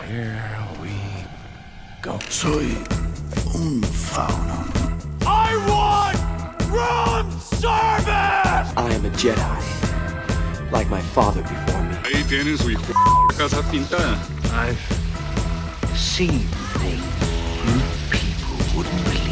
Here we go. Soy un fauno. I want room service! I am a Jedi, like my father before me. Ahí tienen su hijo casa pintada. I've seen things you people wouldn't believe.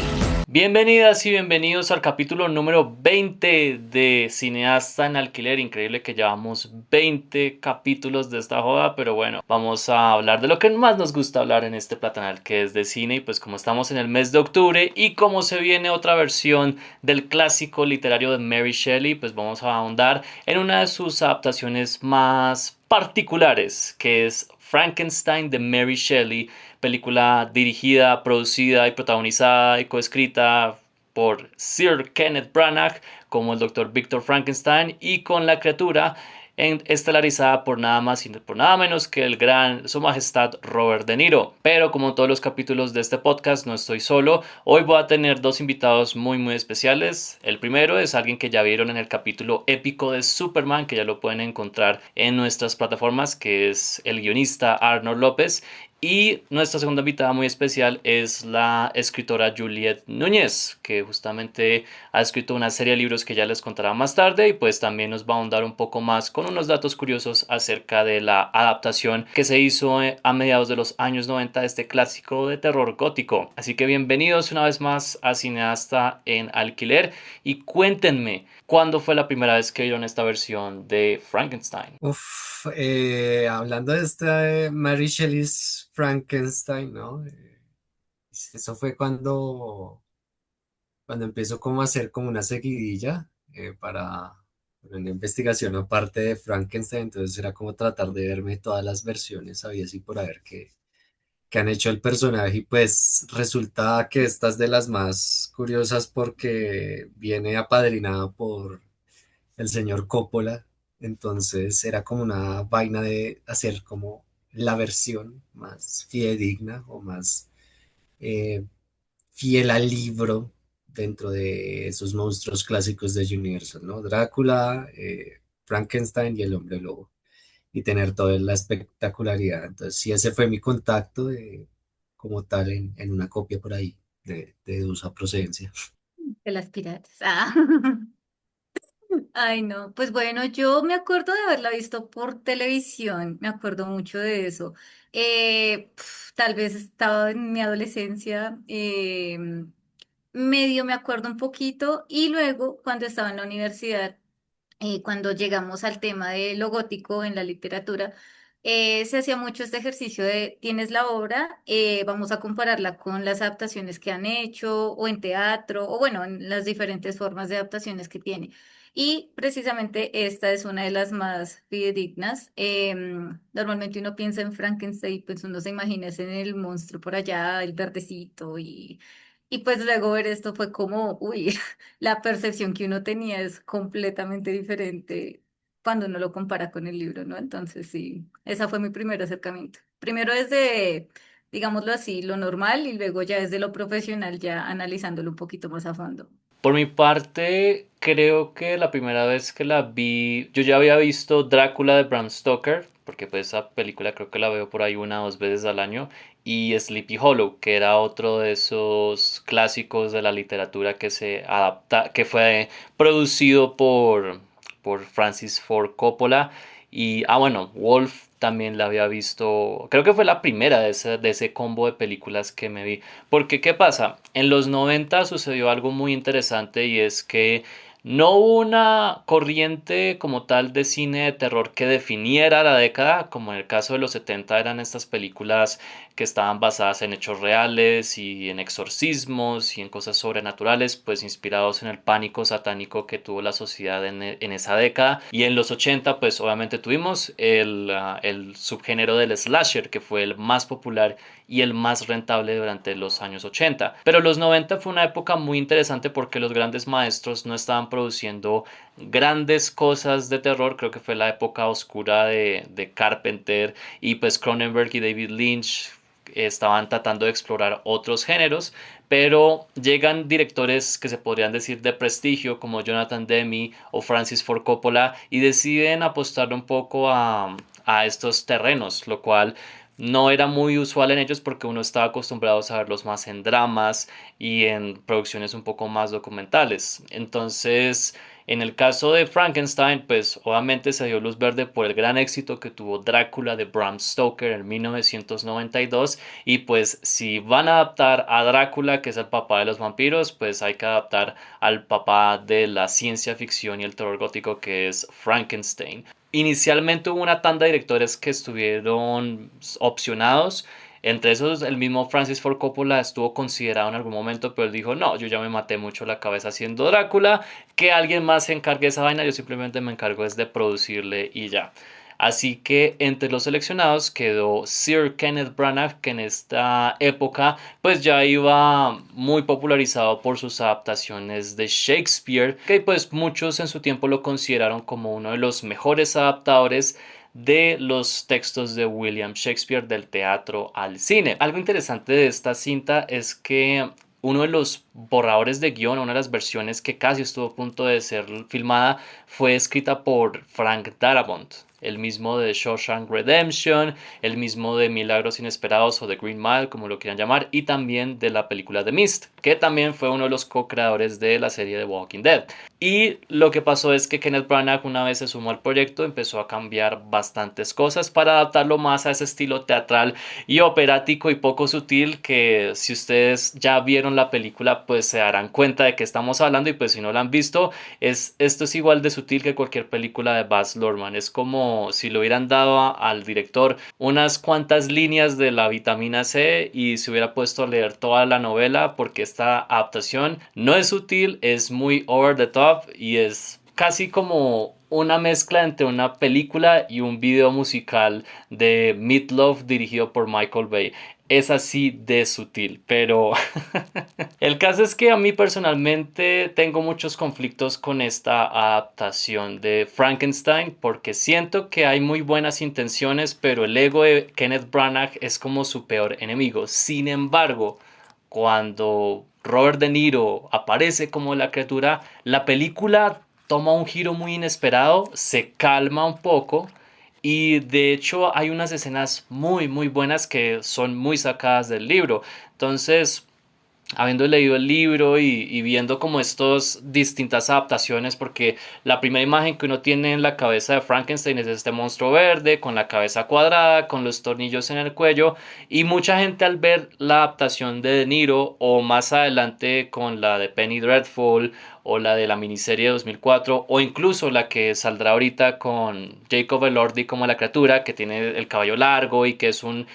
Bienvenidas y bienvenidos al capítulo número 20 de Cineasta en Alquiler. Increíble que llevamos 20 capítulos de esta joda, pero bueno, vamos a hablar de lo que más nos gusta hablar en este platanal, que es de cine. Y pues como estamos en el mes de octubre y como se viene otra versión del clásico literario de Mary Shelley, pues vamos a ahondar en una de sus adaptaciones más particulares, que es Frankenstein de Mary Shelley, película dirigida, producida y protagonizada y coescrita por Sir Kenneth Branagh como el Dr. Victor Frankenstein y con la criatura estelarizada por nada más y por nada menos que el gran Su Majestad Robert De Niro. Pero como en todos los capítulos de este podcast no estoy solo, hoy voy a tener dos invitados muy especiales. El primero es alguien que ya vieron en el capítulo épico de Superman, que ya lo pueden encontrar en nuestras plataformas, que es el guionista Arnold López. Y nuestra segunda invitada muy especial es la escritora Juliette Núñez, que justamente ha escrito una serie de libros que ya les contará más tarde y pues también nos va a ahondar un poco más con unos datos curiosos acerca de la adaptación que se hizo a mediados de los años 90 de este clásico de terror gótico. Así que bienvenidos una vez más a Cineasta en Alquiler y cuéntenme, ¿cuándo fue la primera vez que vieron esta versión de Frankenstein? Hablando de esta Mary Shelley's Frankenstein, ¿no? Eso fue cuando empezó como a hacer como una seguidilla para una investigación aparte de Frankenstein, entonces era como tratar de verme todas las versiones, había así por haber que han hecho el personaje y pues resulta que esta es de las más curiosas porque viene apadrinada por el señor Coppola, entonces era como una vaina de hacer como la versión más fidedigna o más eh, fiel al libro dentro de esos monstruos clásicos de Universal, ¿no? Drácula, Frankenstein y el hombre lobo, y tener toda la espectacularidad. Entonces, sí, ese fue mi contacto como tal en una copia por ahí de dudosa procedencia. De las piratas. Ah. Ay, no. Pues bueno, yo me acuerdo de haberla visto por televisión, me acuerdo mucho de eso. Tal vez estaba en mi adolescencia, medio me acuerdo un poquito, y luego cuando estaba en la universidad, cuando llegamos al tema de lo gótico en la literatura, se hacía mucho este ejercicio de tienes la obra, vamos a compararla con las adaptaciones que han hecho o en teatro o bueno, en las diferentes formas de adaptaciones que tiene. Y precisamente esta es una de las más fidedignas. Normalmente uno piensa en Frankenstein, pues uno se imagina es en el monstruo por allá, el verdecito y pues luego ver esto fue como, uy, la percepción que uno tenía es completamente diferente cuando uno lo compara con el libro, ¿no? Entonces sí, ese fue mi primer acercamiento. Primero desde, digámoslo así, lo normal y luego ya desde lo profesional, ya analizándolo un poquito más a fondo. Por mi parte, creo que la primera vez que la vi, yo ya había visto Drácula de Bram Stoker, porque pues esa película creo que la veo por ahí una o dos veces al año, y Sleepy Hollow, que era otro de esos clásicos de la literatura que se adapta, que fue producido por Francis Ford Coppola. Y, bueno, Wolf también la había visto, creo que fue la primera de ese combo de películas que me vi. Porque, ¿qué pasa? En los 90 sucedió algo muy interesante y es que no hubo una corriente como tal de cine de terror que definiera la década, como en el caso de los 70 eran estas películas que estaban basadas en hechos reales y en exorcismos y en cosas sobrenaturales, pues inspirados en el pánico satánico que tuvo la sociedad en esa década. Y en los 80 pues obviamente tuvimos el subgénero del slasher, que fue el más popular y el más rentable durante los años 80. Pero los 90 fue una época muy interesante porque los grandes maestros no estaban produciendo grandes cosas de terror. Creo que fue la época oscura de Carpenter y pues Cronenberg y David Lynch estaban tratando de explorar otros géneros, pero llegan directores que se podrían decir de prestigio como Jonathan Demme o Francis Ford Coppola y deciden apostar un poco a estos terrenos, lo cual no era muy usual en ellos porque uno estaba acostumbrado a verlos más en dramas y en producciones un poco más documentales. Entonces, en el caso de Frankenstein, pues obviamente se dio luz verde por el gran éxito que tuvo Drácula de Bram Stoker en 1992 y pues si van a adaptar a Drácula, que es el papá de los vampiros, pues hay que adaptar al papá de la ciencia ficción y el terror gótico que es Frankenstein. Inicialmente hubo una tanda de directores que estuvieron opcionados. Entre esos, el mismo Francis Ford Coppola estuvo considerado en algún momento, pero él dijo, no, yo ya me maté mucho la cabeza haciendo Drácula, que alguien más se encargue de esa vaina, yo simplemente me encargo es de producirle y ya. Así que entre los seleccionados quedó Sir Kenneth Branagh, que en esta época pues ya iba muy popularizado por sus adaptaciones de Shakespeare, que pues muchos en su tiempo lo consideraron como uno de los mejores adaptadores de los textos de William Shakespeare del teatro al cine. Algo interesante de esta cinta es que uno de los borradores de guión, una de las versiones que casi estuvo a punto de ser filmada, fue escrita por Frank Darabont, el mismo de Shawshank Redemption, el mismo de Milagros Inesperados o The Green Mile, como lo quieran llamar, y también de la película The Mist, que también fue uno de los co-creadores de la serie The Walking Dead. Y lo que pasó es que Kenneth Branagh, una vez se sumó al proyecto, empezó a cambiar bastantes cosas para adaptarlo más a ese estilo teatral y operático y poco sutil, que si ustedes ya vieron la película pues se darán cuenta de que estamos hablando, y pues si no la han visto, esto es igual de sutil que cualquier película de Baz Luhrmann. Es como si le hubieran dado al director unas cuantas líneas de la vitamina C y se hubiera puesto a leer toda la novela, porque esta adaptación no es sutil, es muy over the top y es casi como una mezcla entre una película y un video musical de Meatloaf dirigido por Michael Bay. Es así de sutil, pero el caso es que a mí personalmente tengo muchos conflictos con esta adaptación de Frankenstein, porque siento que hay muy buenas intenciones, pero el ego de Kenneth Branagh es como su peor enemigo. Sin embargo, cuando Robert De Niro aparece como la criatura, la película toma un giro muy inesperado, se calma un poco y de hecho hay unas escenas muy buenas que son muy sacadas del libro. Entonces, habiendo leído el libro y viendo como estas distintas adaptaciones, porque la primera imagen que uno tiene en la cabeza de Frankenstein es este monstruo verde con la cabeza cuadrada, con los tornillos en el cuello, y mucha gente al ver la adaptación de De Niro o más adelante con la de Penny Dreadful o la de la miniserie de 2004 o incluso la que saldrá ahorita con Jacob Elordi como la criatura que tiene el cabello largo y que es un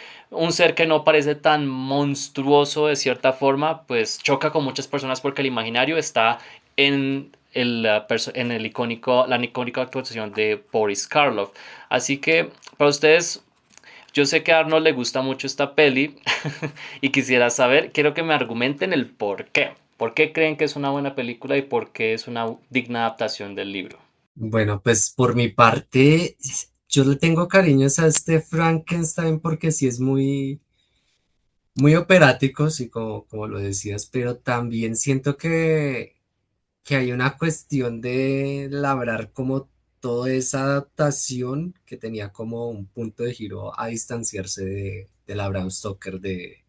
ser que no parece tan monstruoso de cierta forma, pues choca con muchas personas porque el imaginario está en el icónico, la icónica actuación de Boris Karloff. Así que para ustedes, yo sé que a Arnold le gusta mucho esta peli y quisiera saber, quiero que me argumenten el por qué. ¿Por qué creen que es una buena película y por qué es una digna adaptación del libro? Bueno, pues por mi parte, yo le tengo cariños a este Frankenstein porque sí es muy operático, sí, como lo decías, pero también siento que hay una cuestión de labrar como toda esa adaptación que tenía como un punto de giro a distanciarse de la Bram Stoker de,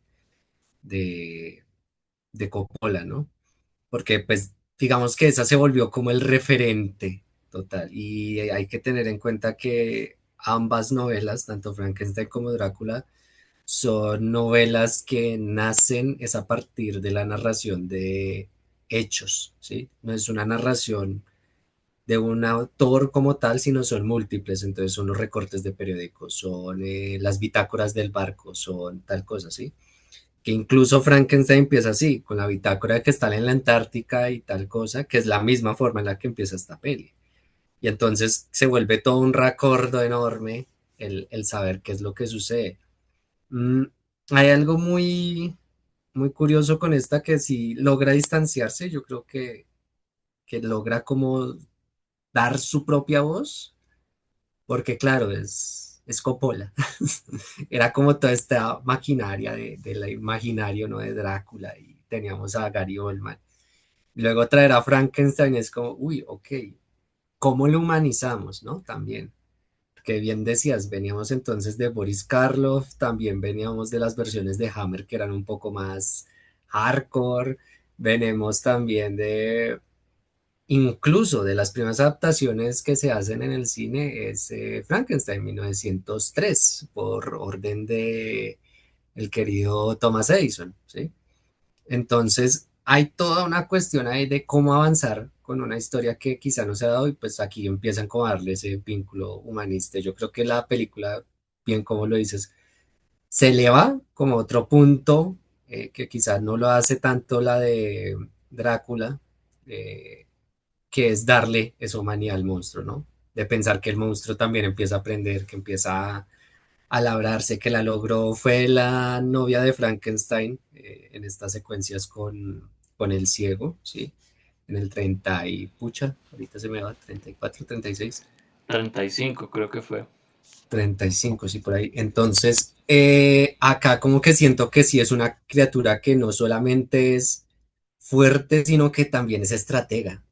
de Coppola, ¿no? Porque pues digamos que esa se volvió como el referente total y hay que tener en cuenta que ambas novelas, tanto Frankenstein como Drácula, son novelas que nacen es a partir de la narración de hechos, ¿sí? No es una narración de un autor como tal, sino son múltiples, entonces son los recortes de periódicos, son las bitácoras del barco, son tal cosa, ¿sí? Que incluso Frankenstein empieza así, con la bitácora de que están en la Antártica y tal cosa, que es la misma forma en la que empieza esta peli. Y entonces se vuelve todo un racordo enorme el saber qué es lo que sucede. Mm, hay algo muy curioso con esta que si logra distanciarse, yo creo que logra como dar su propia voz, porque claro, es Coppola. Era como toda esta maquinaria de la imaginario, ¿no? De Drácula y teníamos a Gary Oldman. Y luego traer a Frankenstein es como, uy, ok, ¿cómo lo humanizamos, no? También, que bien decías, veníamos entonces de Boris Karloff, también veníamos de las versiones de Hammer que eran un poco más hardcore, venimos también de, incluso de las primeras adaptaciones que se hacen en el cine, es Frankenstein 1903, por orden de el querido Thomas Edison, ¿sí? Entonces, hay toda una cuestión ahí de cómo avanzar con una historia que quizá no se ha dado y pues aquí empiezan como a darle ese vínculo humanista. Yo creo que la película, bien como lo dices, se eleva como otro punto que quizás no lo hace tanto la de Drácula, eh, que es darle esa humanidad al monstruo, ¿no? De pensar que el monstruo también empieza a aprender, que empieza a labrarse, que la logró, fue la novia de Frankenstein en estas secuencias con el ciego, ¿sí? En el 30 y pucha, ahorita se me va, 34, 36. 35 creo que fue. 35 sí, por ahí. Entonces, acá como que siento que sí es una criatura que no solamente es fuerte, sino que también es estratega.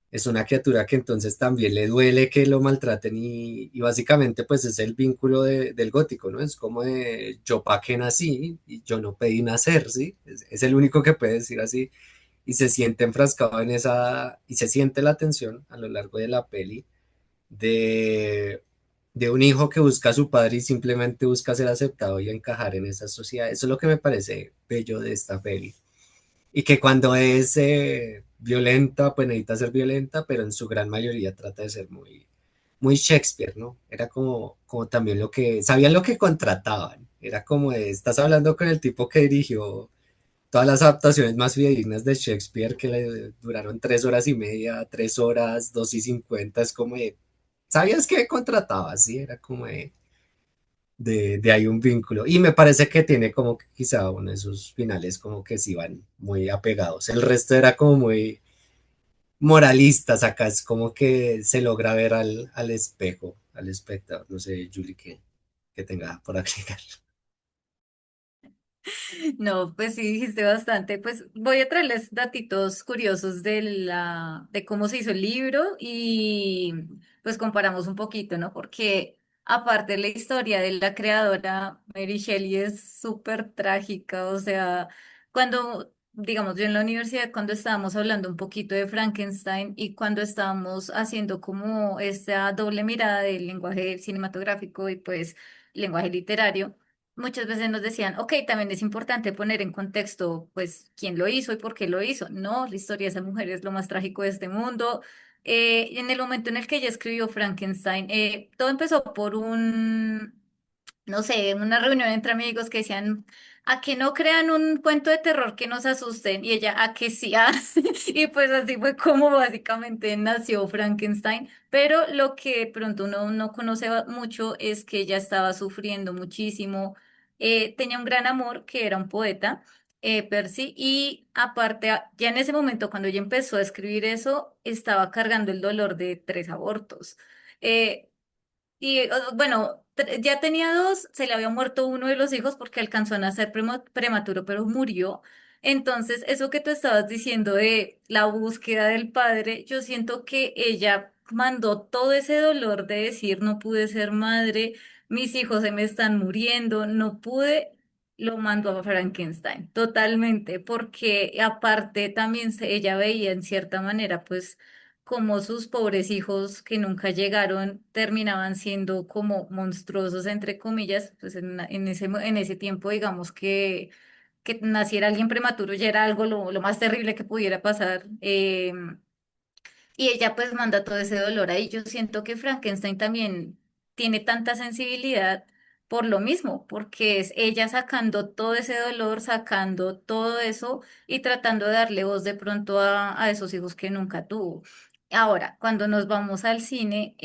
Es una criatura que entonces también le duele que lo maltraten y básicamente pues es el vínculo del gótico, ¿no? Es como de yo pa' qué nací y yo no pedí nacer, ¿sí? Es el único que puede decir así y se siente enfrascado en esa, y se siente la tensión a lo largo de la peli de, de un hijo que busca a su padre y simplemente busca ser aceptado y encajar en esa sociedad. Eso es lo que me parece bello de esta peli. Y que cuando es violenta, pues necesita ser violenta, pero en su gran mayoría trata de ser muy, muy Shakespeare, ¿no? Era como también lo que, sabían lo que contrataban. Era como de, estás hablando con el tipo que dirigió todas las adaptaciones más fidedignas de Shakespeare que le duraron 3 horas y media, 3 horas, 2:50, es como de, ¿sabías que contrataba? Sí, era como de ahí un vínculo. Y me parece que tiene como que quizá uno de esos finales como que sí van muy apegados. El resto era como muy moralistas, acá es como que se logra ver al espejo, al espectador. No sé, Julie, que tenga por agregar. No, pues sí, dijiste bastante. Pues voy a traerles datitos curiosos de cómo se hizo el libro y pues comparamos un poquito, ¿no? Porque aparte la historia de la creadora Mary Shelley es súper trágica. O sea, cuando, digamos, yo en la universidad, cuando estábamos hablando un poquito de Frankenstein y cuando estábamos haciendo como esta doble mirada del lenguaje cinematográfico y pues lenguaje literario, muchas veces nos decían, ok, también es importante poner en contexto, pues, quién lo hizo y por qué lo hizo. No, la historia de esa mujer es lo más trágico de este mundo. En el momento en el que ella escribió Frankenstein, todo empezó por no sé, una reunión entre amigos que decían, a que no crean un cuento de terror que nos asusten, y ella, a que sí, y pues así fue como básicamente nació Frankenstein, pero lo que de pronto uno no conoce mucho es que ella estaba sufriendo muchísimo, tenía un gran amor que era un poeta, Percy, y aparte, ya en ese momento cuando ella empezó a escribir eso, estaba cargando el dolor de 3 abortos. Eh, bueno, ya tenía dos, se le había muerto uno de los hijos porque alcanzó a nacer prematuro, pero murió. Entonces, eso que tú estabas diciendo de la búsqueda del padre, yo siento que ella mandó todo ese dolor de decir, no pude ser madre, mis hijos se me están muriendo, no pude, lo mandó a Frankenstein, totalmente, porque aparte también ella veía en cierta manera, pues como sus pobres hijos que nunca llegaron terminaban siendo como monstruosos, entre comillas, pues en ese tiempo, digamos que naciera alguien prematuro ya era algo lo más terrible que pudiera pasar. Y ella pues manda todo ese dolor ahí. Yo siento que Frankenstein también tiene tanta sensibilidad por lo mismo, porque es ella sacando todo ese dolor, sacando todo eso y tratando de darle voz de pronto a esos hijos que nunca tuvo. Ahora, cuando nos vamos al cine,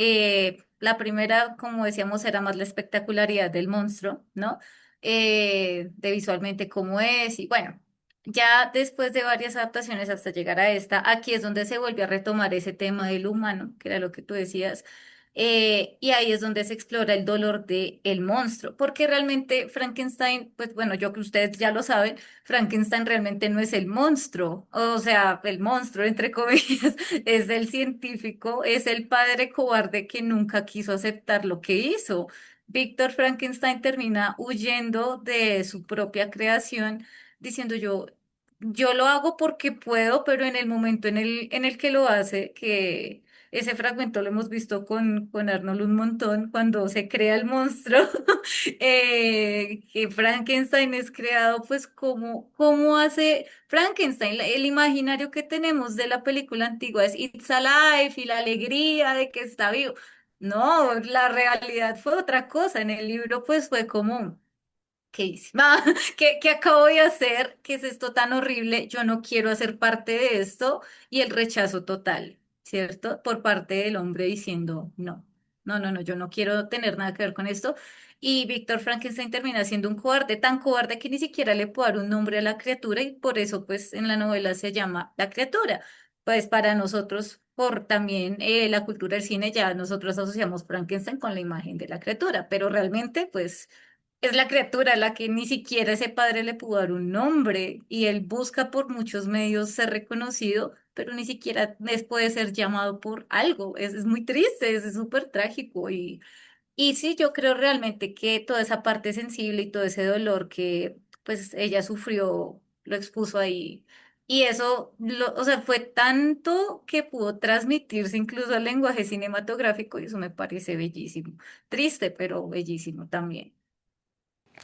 la primera, como decíamos, era más la espectacularidad del monstruo, ¿no? De visualmente cómo es y bueno. Ya después de varias adaptaciones hasta llegar a esta, aquí es donde se vuelve a retomar ese tema del humano, que era lo que tú decías, Y ahí es donde se explora el dolor de el monstruo, porque realmente Frankenstein, pues bueno, yo que ustedes ya lo saben, Frankenstein realmente no es el monstruo, o sea, el monstruo, entre comillas, es el científico, es el padre cobarde que nunca quiso aceptar lo que hizo. Víctor Frankenstein termina huyendo de su propia creación, diciendo yo lo hago porque puedo, pero en el momento en el que lo hace, que ese fragmento lo hemos visto con Arnold un montón, cuando se crea el monstruo, que Frankenstein es creado, pues ¿cómo hace Frankenstein? El imaginario que tenemos de la película antigua es It's Alive y la alegría de que está vivo. No, la realidad fue otra cosa. En el libro, pues fue como... ¿Qué hice? ¿Qué acabo de hacer? ¿Qué es esto tan horrible? Yo no quiero hacer parte de esto y el rechazo total, ¿cierto? Por parte del hombre diciendo, no, yo no quiero tener nada que ver con esto. Y Víctor Frankenstein termina siendo un cobarde, tan cobarde que ni siquiera le puede dar un nombre a la criatura y por eso pues en la novela se llama La criatura. Pues para nosotros, por también la cultura del cine, ya nosotros asociamos Frankenstein con la imagen de la criatura, pero realmente pues... Es la criatura la que ni siquiera ese padre le pudo dar un nombre y él busca por muchos medios ser reconocido, pero ni siquiera puede ser llamado por algo. Es muy triste, es súper trágico y sí, yo creo realmente que toda esa parte sensible y todo ese dolor que pues ella sufrió lo expuso ahí. Y eso, o sea, fue tanto que pudo transmitirse incluso al lenguaje cinematográfico y eso me parece bellísimo. Triste, pero bellísimo también.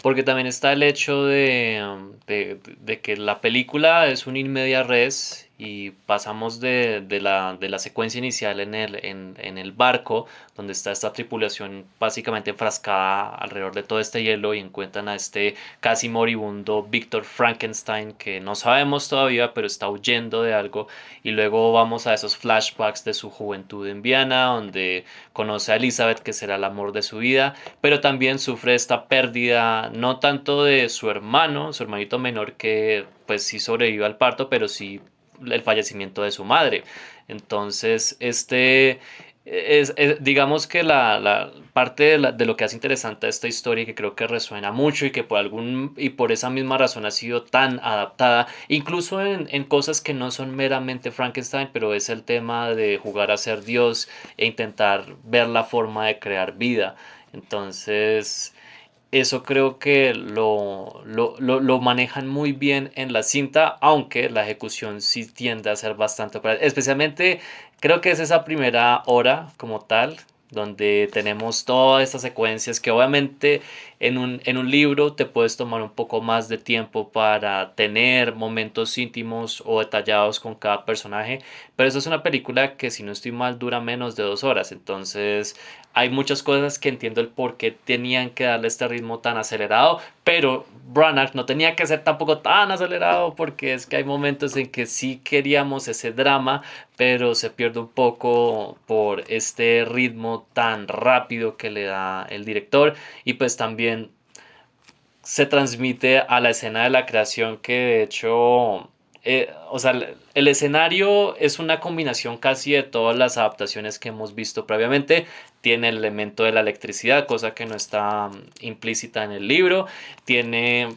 Porque también está el hecho de que la película es un in media res y pasamos de la secuencia inicial en el barco, donde está esta tripulación básicamente enfrascada alrededor de todo este hielo y encuentran a este casi moribundo Víctor Frankenstein que no sabemos todavía, pero está huyendo de algo. Y luego vamos a esos flashbacks de su juventud en Viena, donde conoce a Elizabeth, que será el amor de su vida, pero también sufre esta pérdida no tanto de su hermano, su hermanito menor que pues sí sobrevivió al parto, pero sí el fallecimiento de su madre. Entonces, digamos que la parte de lo que hace interesante a esta historia y que creo que resuena mucho y que por esa misma razón ha sido tan adaptada, incluso en cosas que no son meramente Frankenstein, pero es el tema de jugar a ser Dios e intentar ver la forma de crear vida. Entonces, eso creo que lo manejan muy bien en la cinta, aunque la ejecución sí tiende a ser bastante... Especialmente creo que es esa primera hora como tal, donde tenemos todas estas secuencias que obviamente en un libro te puedes tomar un poco más de tiempo para tener momentos íntimos o detallados con cada personaje, pero eso es una película que si no estoy mal dura menos de 2 horas, entonces hay muchas cosas que entiendo el por qué tenían que darle este ritmo tan acelerado, pero Branagh no tenía que ser tampoco tan acelerado porque es que hay momentos en que sí queríamos ese drama, pero se pierde un poco por este ritmo tan rápido que le da el director y pues también se transmite a la escena de la creación que de hecho, o sea, el escenario es una combinación casi de todas las adaptaciones que hemos visto previamente. Tiene el elemento de la electricidad, cosa que no está implícita en el libro. Tiene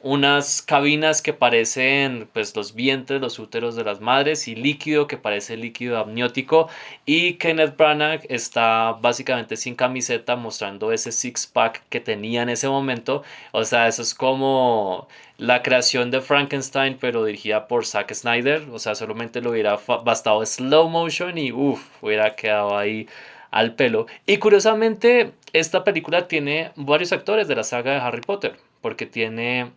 unas cabinas que parecen pues los vientres, los úteros de las madres y líquido que parece líquido amniótico y Kenneth Branagh está básicamente sin camiseta mostrando ese six pack que tenía en ese momento, o sea, eso es como la creación de Frankenstein pero dirigida por Zack Snyder, o sea, solamente le hubiera bastado slow motion y uff, hubiera quedado ahí al pelo. Y curiosamente esta película tiene varios actores de la saga de Harry Potter porque tiene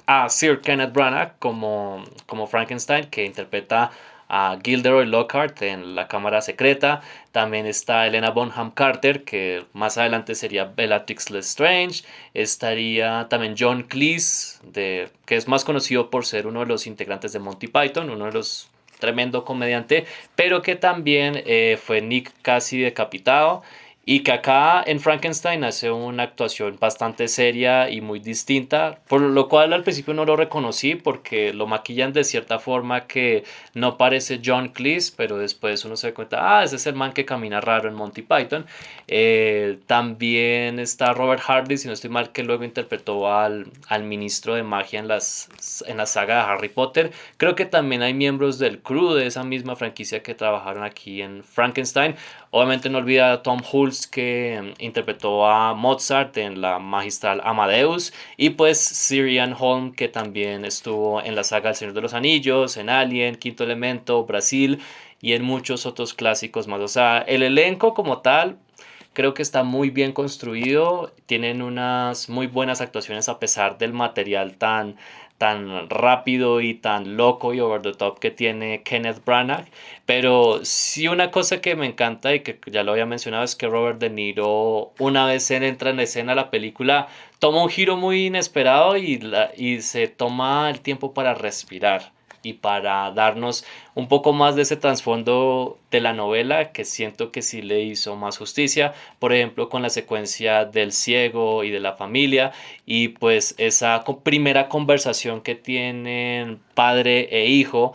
a Sir Kenneth Branagh como Frankenstein, que interpreta a Gilderoy Lockhart en La Cámara Secreta. También está Helena Bonham Carter, que más adelante sería Bellatrix Lestrange. Estaría también John Cleese, que es más conocido por ser uno de los integrantes de Monty Python, uno de los tremendo comediante, pero que también fue Nick casi decapitado. Y que acá en Frankenstein hace una actuación bastante seria y muy distinta, por lo cual al principio no lo reconocí porque lo maquillan de cierta forma que no parece John Cleese, pero después uno se da cuenta, ah, ese es el man que camina raro en Monty Python. También está Robert Hardy, si no estoy mal, que luego interpretó al ministro de magia en la saga de Harry Potter. Creo que también hay miembros del crew de esa misma franquicia que trabajaron aquí en Frankenstein. Obviamente no olvida a Tom Hulce que interpretó a Mozart en la magistral Amadeus y pues Sirian Holm que también estuvo en la saga El Señor de los Anillos, en Alien, Quinto Elemento, Brasil y en muchos otros clásicos más. O sea, el elenco como tal creo que está muy bien construido, tienen unas muy buenas actuaciones a pesar del material tan rápido y tan loco y over the top que tiene Kenneth Branagh. Pero sí una cosa que me encanta y que ya lo había mencionado es que Robert De Niro, una vez él entra en escena la película, toma un giro muy inesperado y se toma el tiempo para respirar y para darnos un poco más de ese trasfondo de la novela que siento que sí le hizo más justicia, por ejemplo con la secuencia del ciego y de la familia y pues esa primera conversación que tienen padre e hijo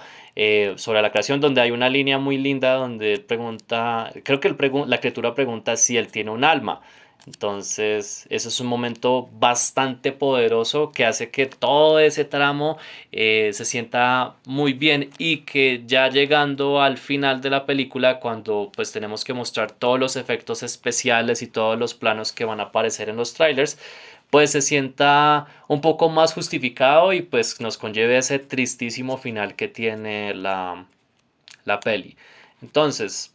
sobre la creación, donde hay una línea muy linda donde él pregunta, creo que la criatura pregunta si él tiene un alma. Entonces, eso es un momento bastante poderoso que hace que todo ese tramo se sienta muy bien y que ya llegando al final de la película, cuando pues tenemos que mostrar todos los efectos especiales y todos los planos que van a aparecer en los trailers, pues se sienta un poco más justificado y pues nos conlleve ese tristísimo final que tiene la peli. Entonces,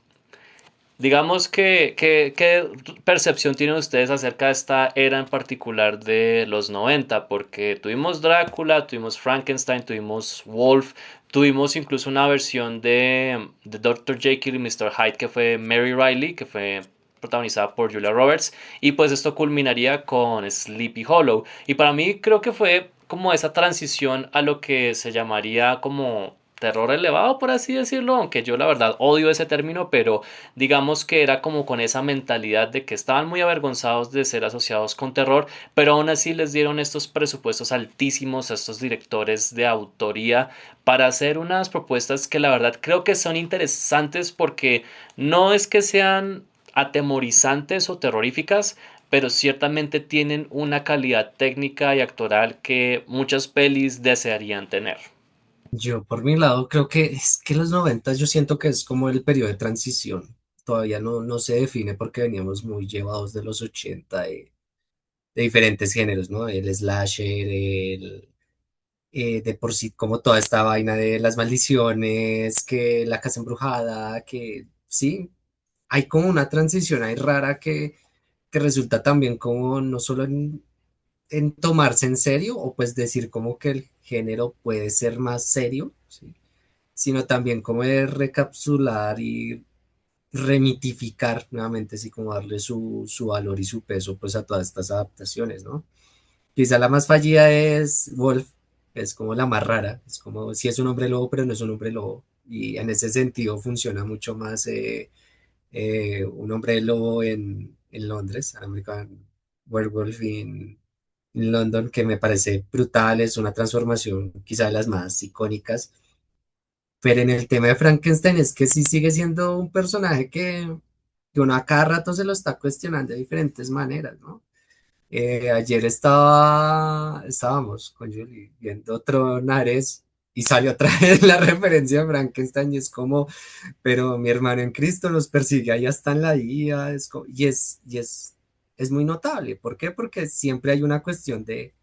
digamos que, ¿qué percepción tienen ustedes acerca de esta era en particular de los 90? Porque tuvimos Drácula, tuvimos Frankenstein, tuvimos Wolf, tuvimos incluso una versión de Dr. Jekyll y Mr. Hyde que fue Mary Riley, que fue protagonizada por Julia Roberts, y pues esto culminaría con Sleepy Hollow. Y para mí creo que fue como esa transición a lo que se llamaría como terror elevado, por así decirlo, aunque yo la verdad odio ese término, pero digamos que era como con esa mentalidad de que estaban muy avergonzados de ser asociados con terror, pero aún así les dieron estos presupuestos altísimos a estos directores de autoría para hacer unas propuestas que la verdad creo que son interesantes porque no es que sean atemorizantes o terroríficas, pero ciertamente tienen una calidad técnica y actoral que muchas pelis desearían tener. Yo por mi lado creo que es que los 90 yo siento que es como el periodo de transición. Todavía no se define porque veníamos muy llevados de los 80 de diferentes géneros, ¿no? El slasher, de por sí como toda esta vaina de las maldiciones, que la casa embrujada, que sí, hay como una transición ahí rara que resulta también como no solo en tomarse en serio o pues decir como que el género puede ser más serio, ¿sí? Sino también como de recapsular y remitificar nuevamente, así como darle su valor y su peso pues a todas estas adaptaciones, ¿no? Quizá la más fallida es Wolf, es como la más rara, es como si es un hombre lobo, pero no es un hombre lobo. Y en ese sentido funciona mucho más un hombre lobo en Londres, American Werewolf en London, que me parece brutal, es una transformación quizá de las más icónicas. Pero en el tema de Frankenstein es que sí sigue siendo un personaje que uno a cada rato se lo está cuestionando de diferentes maneras, ¿no? Ayer estábamos con Julie viendo Tronares y salió otra vez la referencia a Frankenstein y es como, pero mi hermano en Cristo los persigue ahí hasta en la IA, es muy notable. ¿Por qué? Porque siempre hay una cuestión de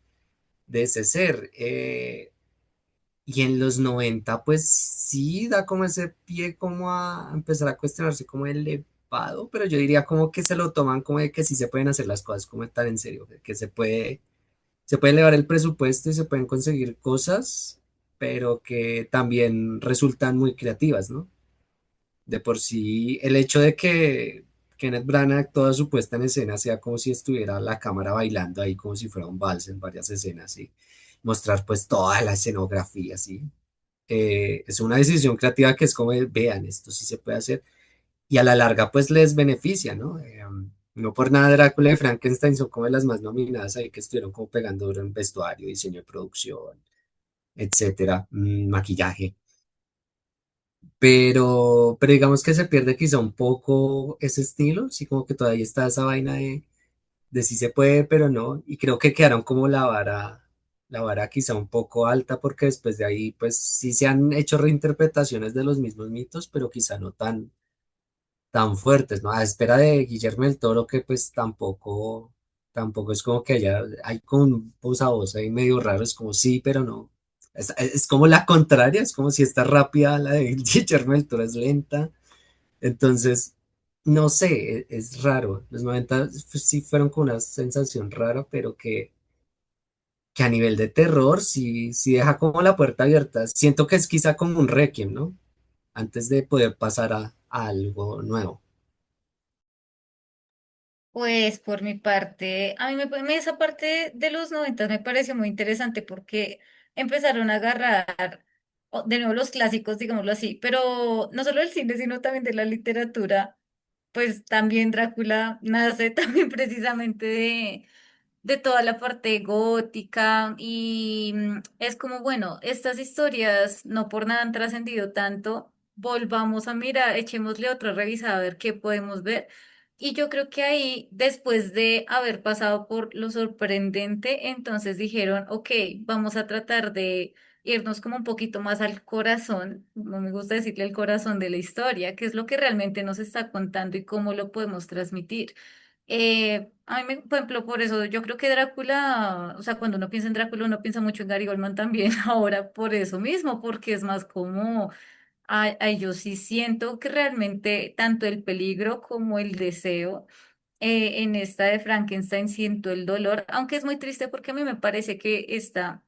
ese ser. Y en los 90 pues sí da como ese pie como a empezar a cuestionarse como elevado, pero yo diría como que se lo toman como de que sí se pueden hacer las cosas como tan en serio, de que se puede elevar el presupuesto y se pueden conseguir cosas, pero que también resultan muy creativas, ¿no? De por sí, el hecho de que Kenneth Branagh toda su puesta en escena sea como si estuviera la cámara bailando ahí, como si fuera un vals en varias escenas, y mostrar pues toda la escenografía, ¿sí? Es una decisión creativa que es como, vean, esto sí se puede hacer, y a la larga pues les beneficia, ¿no? No por nada Drácula y Frankenstein son como de las más nominadas ahí que estuvieron como pegando duro en vestuario, diseño de producción, etcétera, maquillaje. Pero digamos que se pierde quizá un poco ese estilo, sí como que todavía está esa vaina de sí se puede, pero no, y creo que quedaron como la vara quizá un poco alta porque después de ahí pues sí se han hecho reinterpretaciones de los mismos mitos, pero quizá no tan fuertes, ¿no? A espera de Guillermo del Toro que pues tampoco es como que hay como un voz a voz ahí medio raro, es como sí, pero no. Es como la contraria, es como si está rápida, la de Guillermo del Toro es lenta. Entonces, no sé, es raro. Los 90 pues, sí fueron con una sensación rara, pero que a nivel de terror sí deja como la puerta abierta. Siento que es quizá como un Requiem, ¿no? Antes de poder pasar a algo nuevo. Pues por mi parte, a mí esa parte de los 90 me pareció muy interesante porque empezaron a agarrar de nuevo los clásicos, digámoslo así, pero no solo del cine, sino también de la literatura. Pues también Drácula nace también precisamente de toda la parte gótica y es como, bueno, estas historias no por nada han trascendido tanto, volvamos a mirar, echémosle otra revisada a ver qué podemos ver. Y yo creo que ahí, después de haber pasado por lo sorprendente, entonces dijeron, ok, vamos a tratar de irnos como un poquito más al corazón, no me gusta decirle el corazón de la historia, qué es lo que realmente nos está contando y cómo lo podemos transmitir. A mí, por ejemplo, por eso yo creo que Drácula, o sea, cuando uno piensa en Drácula, uno piensa mucho en Gary Oldman también, ahora por eso mismo, porque es más como, ay, yo sí siento que realmente tanto el peligro como el deseo, en esta de Frankenstein siento el dolor, aunque es muy triste porque a mí me parece que esta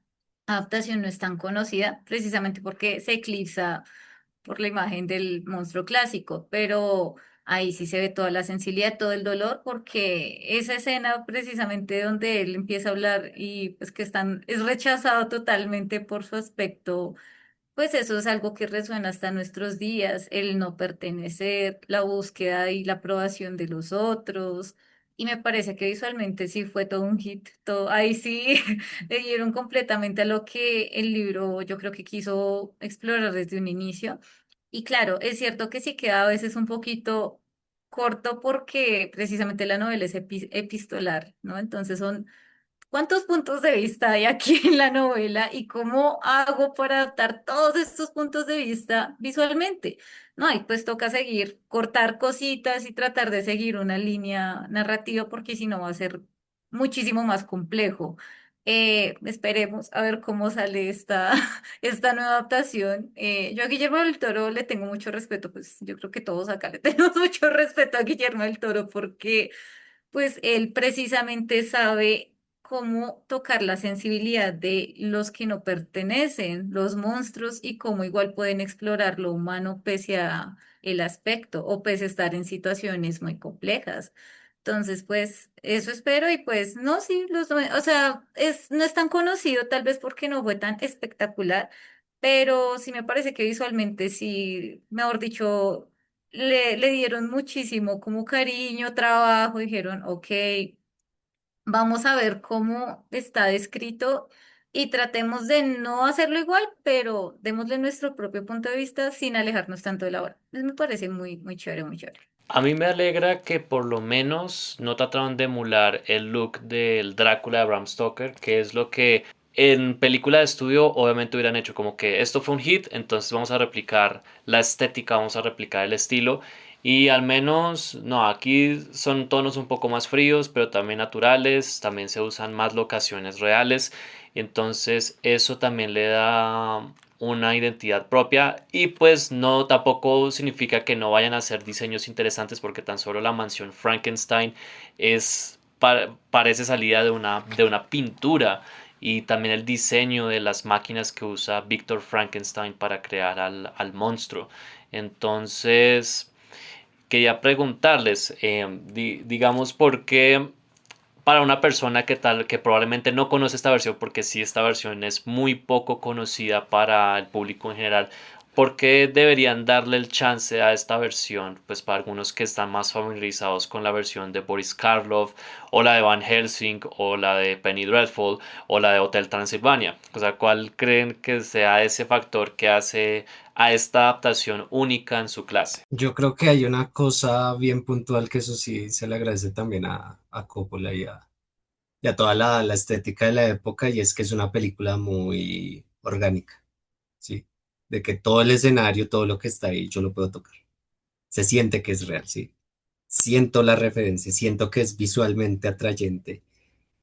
adaptación no es tan conocida, precisamente porque se eclipsa por la imagen del monstruo clásico, pero ahí sí se ve toda la sensibilidad, todo el dolor, porque esa escena precisamente donde él empieza a hablar y pues que es rechazado totalmente por su aspecto, pues eso es algo que resuena hasta nuestros días, el no pertenecer, la búsqueda y la aprobación de los otros. Y me parece que visualmente sí fue todo un hit, todo, ahí sí le dieron completamente a lo que el libro yo creo que quiso explorar desde un inicio. Y claro, es cierto que sí queda a veces un poquito corto porque precisamente la novela es epistolar, ¿no? Entonces son ¿cuántos puntos de vista hay aquí en la novela y cómo hago para adaptar todos estos puntos de vista visualmente? No, y pues toca seguir, cortar cositas y tratar de seguir una línea narrativa porque si no va a ser muchísimo más complejo. Esperemos a ver cómo sale esta nueva adaptación. Yo a Guillermo del Toro le tengo mucho respeto, pues yo creo que todos acá le tenemos mucho respeto a Guillermo del Toro porque pues él precisamente sabe cómo tocar la sensibilidad de los que no pertenecen, los monstruos, y cómo igual pueden explorar lo humano pese a el aspecto o pese a estar en situaciones muy complejas. Entonces, pues eso espero y pues no, sí, o sea, no es tan conocido tal vez porque no fue tan espectacular, pero sí me parece que visualmente sí, mejor dicho, le dieron muchísimo como cariño, trabajo, dijeron, ok, vamos a ver cómo está descrito y tratemos de no hacerlo igual, pero démosle nuestro propio punto de vista sin alejarnos tanto de la obra. Me parece muy, muy chévere, muy chévere. A mí me alegra que por lo menos no trataron de emular el look del Drácula de Bram Stoker, que es lo que en película de estudio obviamente hubieran hecho como que esto fue un hit, entonces vamos a replicar la estética, vamos a replicar el estilo. Y al menos, no, aquí son tonos un poco más fríos, pero también naturales, también se usan más locaciones reales, entonces eso también le da una identidad propia y pues no tampoco significa que no vayan a hacer diseños interesantes porque tan solo la mansión Frankenstein parece salida de una pintura y también el diseño de las máquinas que usa Víctor Frankenstein para crear al monstruo. Entonces, quería preguntarles, digamos, por qué para una persona que tal que probablemente no conoce esta versión porque sí esta versión es muy poco conocida para el público en general. ¿Por qué deberían darle el chance a esta versión? Pues para algunos que están más familiarizados con la versión de Boris Karloff, o la de Van Helsing, o la de Penny Dreadful, o la de Hotel Transilvania. O sea, ¿cuál creen que sea ese factor que hace a esta adaptación única en su clase? Yo creo que hay una cosa bien puntual que eso sí se le agradece también a Coppola y a toda la estética de la época, y es que es una película muy orgánica, ¿sí? De que todo el escenario, todo lo que está ahí, yo lo puedo tocar. Se siente que es real, ¿sí? Siento la referencia, siento que es visualmente atrayente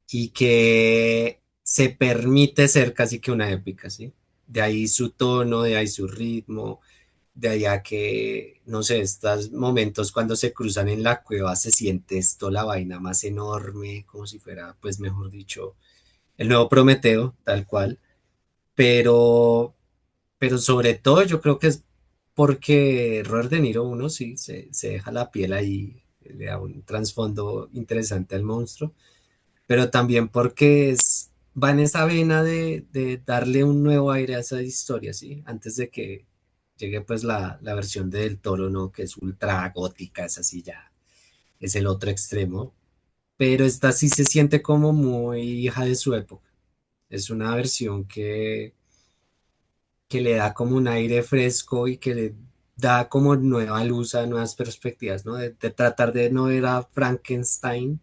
y que se permite ser casi que una épica, ¿sí? De ahí su tono, de ahí su ritmo, de allá que, no sé, estos momentos cuando se cruzan en la cueva se siente esto, la vaina más enorme, como si fuera, pues mejor dicho, el nuevo Prometeo, tal cual, pero, pero sobre todo yo creo que es porque Robert De Niro, uno sí, se deja la piel ahí, le da un trasfondo interesante al monstruo, pero también porque va en esa vena de darle un nuevo aire a esa historia, ¿sí? Antes de que llegue pues la versión de Del Toro, ¿no? Que es ultra gótica, es así ya, es el otro extremo, pero esta sí se siente como muy hija de su época. Es una versión que le da como un aire fresco y que le da como nueva luz a nuevas perspectivas, ¿no? De tratar de no ver a Frankenstein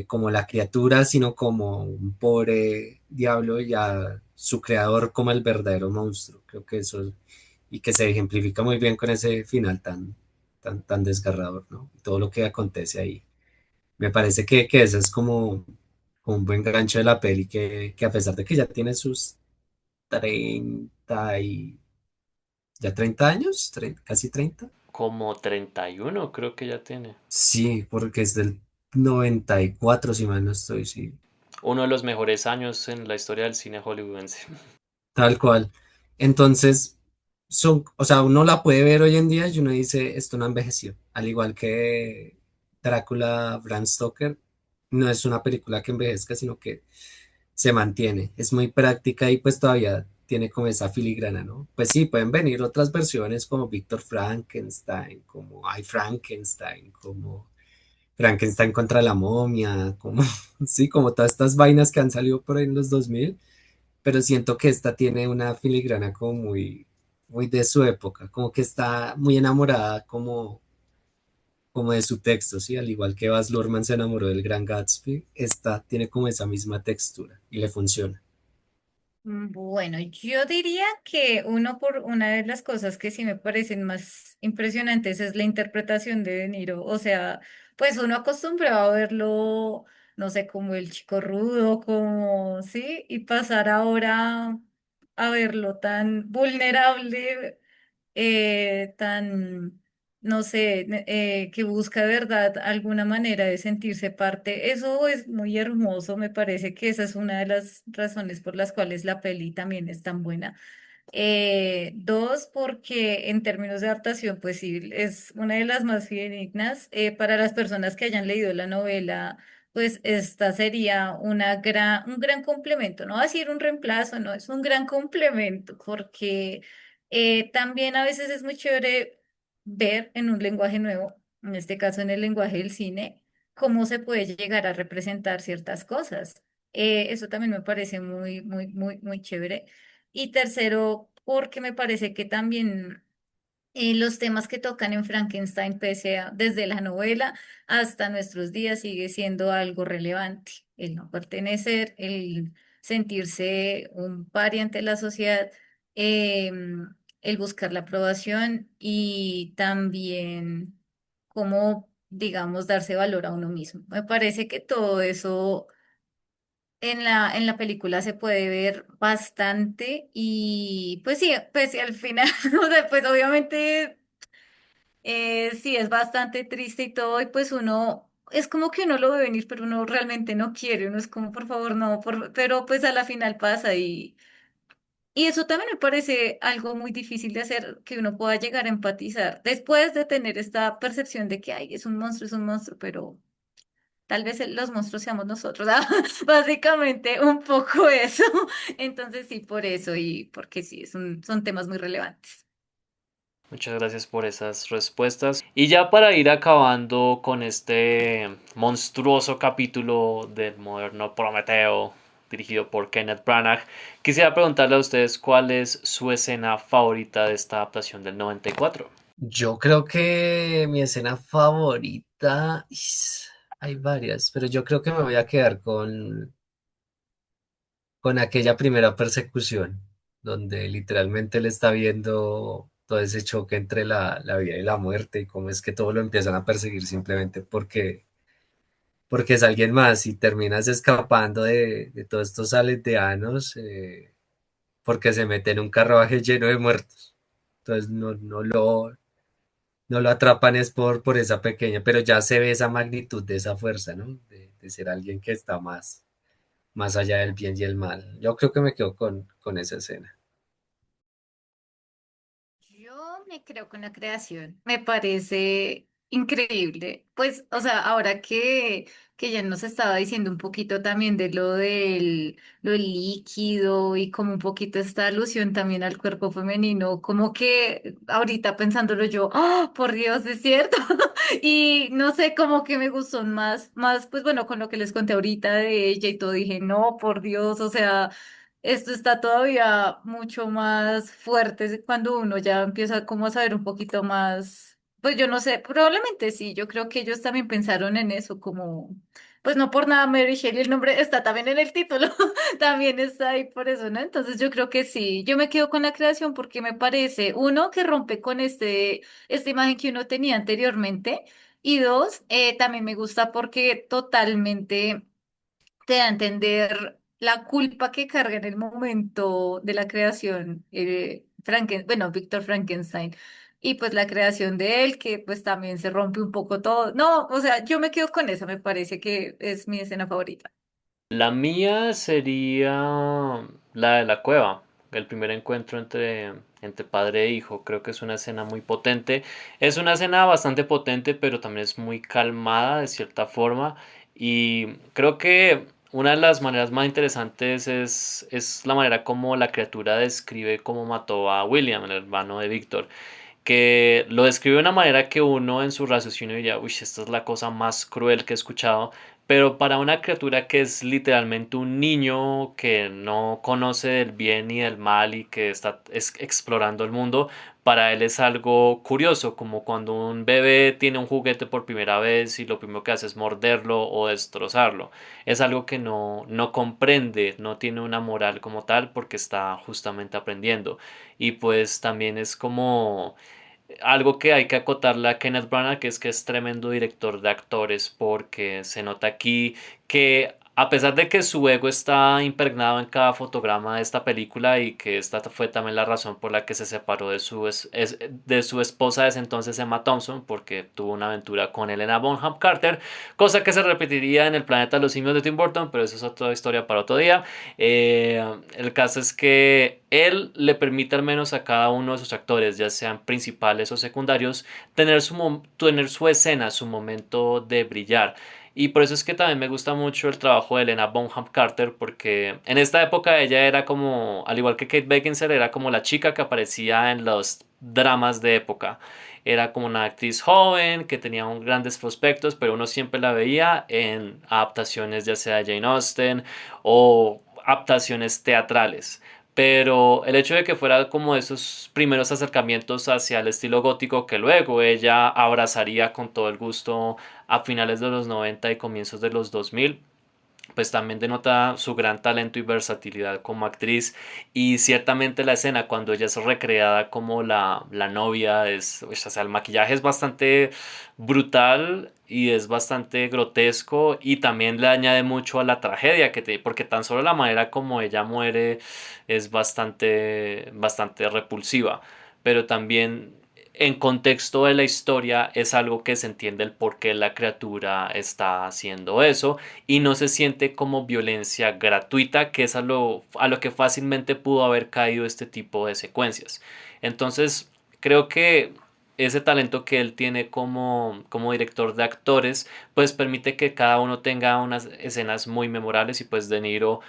como la criatura, sino como un pobre diablo y a su creador como el verdadero monstruo. Creo que eso, y que se ejemplifica muy bien con ese final tan desgarrador, ¿no? Todo lo que acontece ahí. Me parece que eso es como un buen gancho de la peli, que a pesar de que ya tiene sus 30 y... ¿Ya 30 años? ¿Casi 30? Como 31 creo que ya tiene. Sí, porque es del 94 si mal no estoy, sí. Uno de los mejores años en la historia del cine hollywoodense. Tal cual. Entonces, o sea, uno la puede ver hoy en día y uno dice, esto no envejeció. Al igual que Drácula, Bram Stoker, no es una película que envejezca, sino que se mantiene. Es muy práctica y pues todavía tiene como esa filigrana, ¿no? Pues sí, pueden venir otras versiones como Víctor Frankenstein, como I Frankenstein, como Frankenstein contra la momia, como, sí, como todas estas vainas que han salido por ahí en los 2000, pero siento que esta tiene una filigrana como muy de su época, como que está muy enamorada como de su texto, ¿sí? Al igual que Baz Luhrmann se enamoró del Gran Gatsby, esta tiene como esa misma textura y le funciona. Bueno, yo diría que uno por una de las cosas que sí me parecen más impresionantes es la interpretación de De Niro. O sea, pues uno acostumbrado a verlo, no sé, como el chico rudo, como, sí, y pasar ahora a verlo tan vulnerable, tan, no sé, que busca de verdad alguna manera de sentirse parte. Eso es muy hermoso, me parece que esa es una de las razones por las cuales la peli también es tan buena. Dos, porque en términos de adaptación, pues sí, es una de las más fidedignas. Para las personas que hayan leído la novela, pues esta sería un gran complemento, no va a decir un reemplazo, no, es un gran complemento, porque también a veces es muy chévere ver en un lenguaje nuevo, en este caso en el lenguaje del cine, cómo se puede llegar a representar ciertas cosas. Eso también me parece muy, muy, muy, muy chévere. Y tercero, porque me parece que también los temas que tocan en Frankenstein, pese a desde la novela hasta nuestros días, sigue siendo algo relevante. El no pertenecer, el sentirse un paria ante la sociedad, el buscar la aprobación y también cómo, digamos, darse valor a uno mismo. Me parece que todo eso en la película se puede ver bastante y pues sí, pues sí, al final, o sea, pues obviamente sí es bastante triste y todo y pues uno, es como que uno lo ve venir, pero uno realmente no quiere, uno es como por favor no, pero pues a la final pasa y eso también me parece algo muy difícil de hacer, que uno pueda llegar a empatizar después de tener esta percepción de que ay, es un monstruo, pero... tal vez los monstruos seamos nosotros, básicamente un poco eso. Entonces sí, por eso y porque sí, son temas muy relevantes. Muchas gracias por esas respuestas. Y ya para ir acabando con este monstruoso capítulo del moderno Prometeo, dirigido por Kenneth Branagh, quisiera preguntarle a ustedes cuál es su escena favorita de esta adaptación del 94. Yo creo que mi escena favorita, hay varias, pero yo creo que me voy a quedar con aquella primera persecución, donde literalmente él está viendo todo ese choque entre la vida y la muerte y cómo es que todo lo empiezan a perseguir simplemente porque es alguien más y terminas escapando de todos estos aldeanos porque se mete en un carruaje lleno de muertos. Entonces no lo atrapan es por esa pequeña, pero ya se ve esa magnitud de esa fuerza, ¿no? De ser alguien que está más allá del bien y el mal. Yo creo que me quedo con esa escena. Yo me creo con la creación, me parece increíble. Pues, o sea, ahora que ya nos estaba diciendo un poquito también de lo del líquido y como un poquito esta alusión también al cuerpo femenino, como que ahorita pensándolo yo, ¡oh, por Dios, es cierto! Y no sé, como que me gustó más, pues bueno, con lo que les conté ahorita de ella y todo, dije, no, por Dios, o sea. Esto está todavía mucho más fuerte cuando uno ya empieza como a saber un poquito más, pues yo no sé, probablemente sí, yo creo que ellos también pensaron en eso, como, pues no por nada Mary Shelley, el nombre está también en el título, también está ahí por eso, ¿no? Entonces yo creo que sí, yo me quedo con la creación porque me parece, uno, que rompe con esta imagen que uno tenía anteriormente, y dos, también me gusta porque totalmente te da a entender la culpa que carga en el momento de la creación, bueno, Víctor Frankenstein, y pues la creación de él, que pues también se rompe un poco todo. No, o sea, yo me quedo con esa, me parece que es mi escena favorita. La mía sería la de la cueva, el primer encuentro entre padre e hijo. Creo que es una escena muy potente. Es una escena bastante potente, pero también es muy calmada de cierta forma. Y creo que una de las maneras más interesantes es la manera como la criatura describe cómo mató a William, el hermano de Víctor, que lo describe de una manera que uno en su raciocinio diría, uy, esta es la cosa más cruel que he escuchado, pero para una criatura que es literalmente un niño que no conoce del bien ni del mal y que está explorando el mundo, para él es algo curioso, como cuando un bebé tiene un juguete por primera vez y lo primero que hace es morderlo o destrozarlo. Es algo que no comprende, no tiene una moral como tal porque está justamente aprendiendo. Y pues también es como algo que hay que acotarle a Kenneth Branagh, que es tremendo director de actores, porque se nota aquí que a pesar de que su ego está impregnado en cada fotograma de esta película y que esta fue también la razón por la que se separó de su esposa de ese entonces Emma Thompson, porque tuvo una aventura con Helena Bonham Carter, cosa que se repetiría en El planeta de los simios de Tim Burton, pero eso es otra historia para otro día. El caso es que él le permite al menos a cada uno de sus actores, ya sean principales o secundarios, tener su escena, su momento de brillar. Y por eso es que también me gusta mucho el trabajo de Helena Bonham Carter, porque en esta época ella era como, al igual que Kate Beckinsale, era como la chica que aparecía en los dramas de época. Era como una actriz joven que tenía grandes prospectos, pero uno siempre la veía en adaptaciones ya sea de Jane Austen o adaptaciones teatrales. Pero el hecho de que fuera como esos primeros acercamientos hacia el estilo gótico que luego ella abrazaría con todo el gusto a finales de los 90 y comienzos de los 2000, pues también denota su gran talento y versatilidad como actriz. Y ciertamente la escena cuando ella es recreada como la novia o sea, el maquillaje es bastante brutal y es bastante grotesco y también le añade mucho a la tragedia porque tan solo la manera como ella muere es bastante repulsiva, pero también en contexto de la historia es algo que se entiende el por qué la criatura está haciendo eso y no se siente como violencia gratuita, que es a lo que fácilmente pudo haber caído este tipo de secuencias. Entonces, creo que ese talento que él tiene como director de actores, pues permite que cada uno tenga unas escenas muy memorables y pues De Niro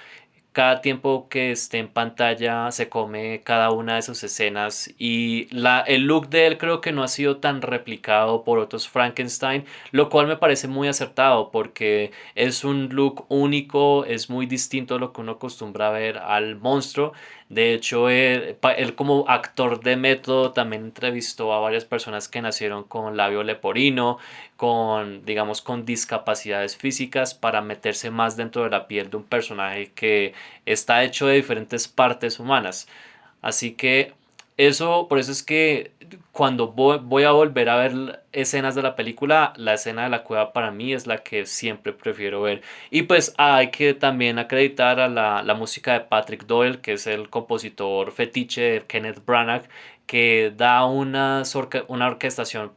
cada tiempo que esté en pantalla se come cada una de sus escenas y el look de él creo que no ha sido tan replicado por otros Frankenstein, lo cual me parece muy acertado porque es un look único, es muy distinto a lo que uno acostumbra a ver al monstruo. De hecho, él como actor de método también entrevistó a varias personas que nacieron con labio leporino, con, digamos, con discapacidades físicas para meterse más dentro de la piel de un personaje que está hecho de diferentes partes humanas. Así que por eso es que cuando voy a volver a ver escenas de la película, la escena de la cueva para mí es la que siempre prefiero ver. Y pues hay que también acreditar a la música de Patrick Doyle, que es el compositor fetiche de Kenneth Branagh, que da una orquestación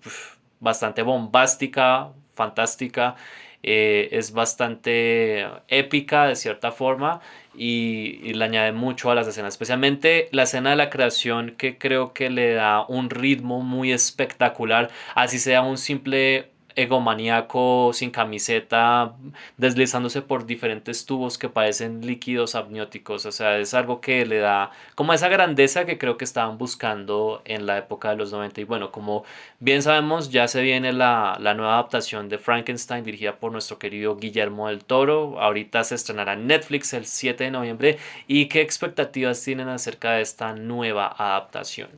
bastante bombástica, fantástica, es bastante épica de cierta forma y le añade mucho a las escenas, especialmente la escena de la creación que creo que le da un ritmo muy espectacular, así sea un simple egomaníaco sin camiseta deslizándose por diferentes tubos que parecen líquidos amnióticos, o sea, es algo que le da como esa grandeza que creo que estaban buscando en la época de los 90 y bueno, como bien sabemos, ya se viene la nueva adaptación de Frankenstein dirigida por nuestro querido Guillermo del Toro. Ahorita se estrenará en Netflix el 7 de noviembre. ¿Y qué expectativas tienen acerca de esta nueva adaptación?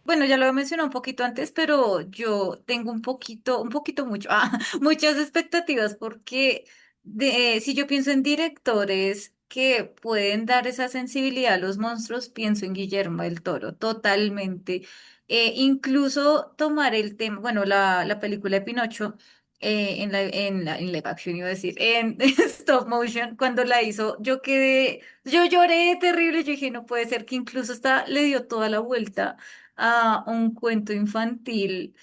Bueno, ya lo he mencionado un poquito antes, pero yo tengo un poquito mucho, muchas expectativas porque si yo pienso en directores que pueden dar esa sensibilidad a los monstruos, pienso en Guillermo del Toro, totalmente. Incluso tomar el tema, bueno, la película de Pinocho, en live action iba a decir, en stop motion, cuando la hizo, yo lloré terrible, yo dije, no puede ser que incluso hasta le dio toda la vuelta a un cuento infantil,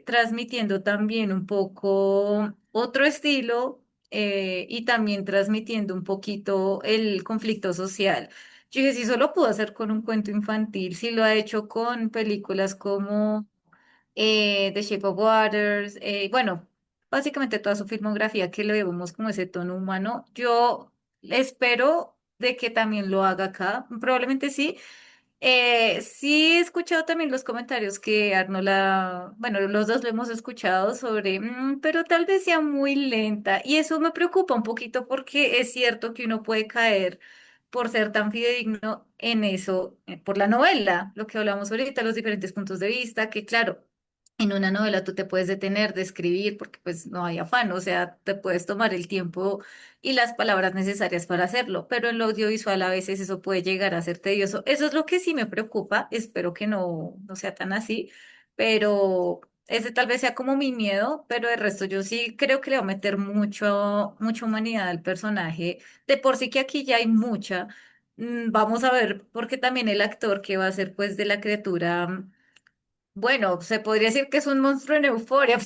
transmitiendo también un poco otro estilo, y también transmitiendo un poquito el conflicto social. Yo dije, si solo pudo hacer con un cuento infantil, si lo ha hecho con películas como The Shape of Waters, bueno, básicamente toda su filmografía que le vemos como ese tono humano, yo espero de que también lo haga acá, probablemente sí. Sí he escuchado también los comentarios que Arnola, bueno, los dos lo hemos escuchado sobre, pero tal vez sea muy lenta y eso me preocupa un poquito porque es cierto que uno puede caer por ser tan fidedigno en eso, por la novela, lo que hablamos ahorita, los diferentes puntos de vista, que claro. En una novela tú te puedes detener de escribir porque pues no hay afán, o sea, te puedes tomar el tiempo y las palabras necesarias para hacerlo, pero en lo audiovisual a veces eso puede llegar a ser tedioso. Eso es lo que sí me preocupa, espero que no sea tan así, pero ese tal vez sea como mi miedo, pero el resto yo sí creo que le va a meter mucha humanidad al personaje. De por sí que aquí ya hay mucha. Vamos a ver, porque también el actor que va a ser pues de la criatura. Bueno, se podría decir que es un monstruo en euforia,